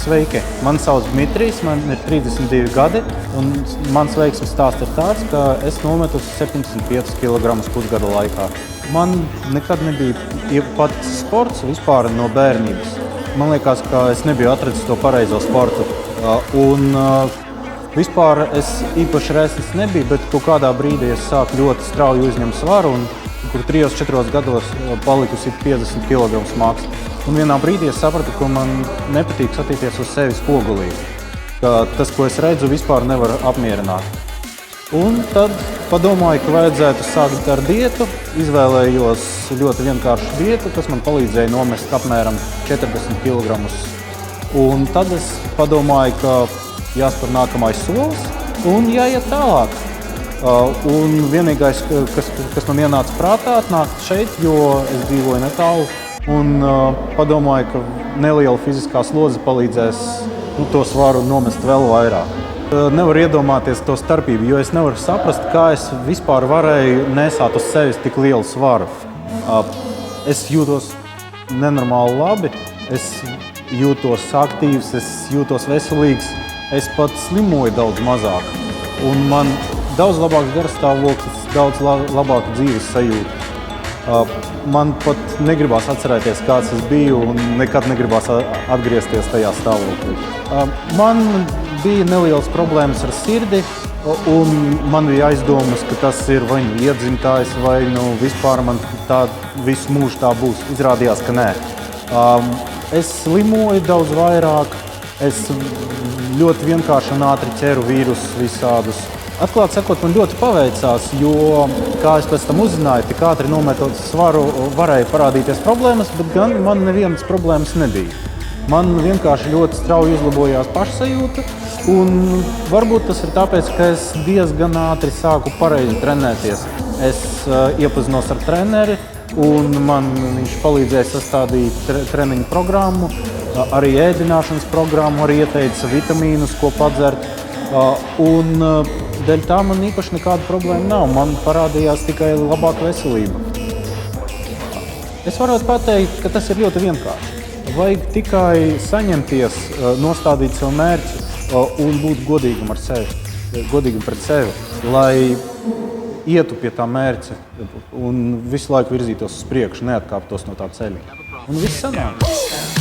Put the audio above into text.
Sveiki! Mani sauc Dmitrijs, man ir 32 gadi, un mans veiksmes stāsts ir tāds, ka es nometu 75 kg pusgada laikā. Man nekad nebija paticis sports vispār no bērnības. Man liekas, ka es nebiju atradis to pareizo sportu. Vispār es īpaši resns nebiju, bet kaut kādā brīdī es sāku ļoti strauji uzņemt svaru, un kur 3-4 gados palikusi 50 kg smags. Un vienā brīdī es sapratu, ka man nepatīk skatīties uz sevi spogulī. Ka tas, ko es redzu, vispār nevar apmierināt. Un tad padomāju, ka vajadzētu sākt ar dietu. Izvēlējos ļoti vienkāršu dietu, kas man palīdzēja nomest apmēram 40 kg. Un tad es padomāju, ka jāspēr nākamais solis un jāiet tālāk. Un vienīgais, kas man ienāca prātā, atnākt šeit, jo es dzīvoju netālu. Un padomāju, ka neliela fiziskā slodze palīdzēs to svaru nomest vēl vairāk. Nevaru iedomāties to starpību, jo es nevaru saprast, kā es vispār varēju nesāt uz sevis tik lielu svaru. Es jūtos nenormāli labi, es jūtos aktīvs, es jūtos veselīgs, es pat slimoju daudz mazāk. Un man daudz labāks garastāvoklis, daudz labāka dzīves sajūta. Man pat negribas atcerēties, kāds es biju, un nekad negribas atgriezties tajā stāvoklī. Man bija nelielas problēmas ar sirdi, un man bija aizdomas, ka tas ir vai nu iedzimtājs, vai vispār man visu mūžu tā būs. Izrādījās, ka nē. Es slimoju daudz vairāk, es ļoti vienkārši un ātri ķeru vīrusus visādus. Atklāti sakot, man ļoti paveicās, jo, kā es pēc tam uzzināju, tik ātri nometot svaru varēja parādīties problēmas, bet gan man nevienas problēmas nebija. Man vienkārši ļoti strauji uzlabojās pašsajūta, un varbūt tas ir tāpēc, ka es diezgan ātri sāku pareizi trenēties. Es iepazinos ar treneri, un man viņš palīdzēja sastādīt treniņu programmu, arī ēdināšanas programmu, arī ieteica vitamīnus, ko padzert. Dēļ tā man īpaši nekāda problēma nav. Man parādījās tikai labāka veselība. Es varētu pateikt, ka tas ir ļoti vienkārši. Vajag tikai saņemties, nostādīt savu mērķi un būt godīgam ar sevi, godīgam pret sevi, lai ietu pie tā mērķa un visu laiku virzītos uz priekšu, neatkāptos no tā ceļa. Un viss sanāk.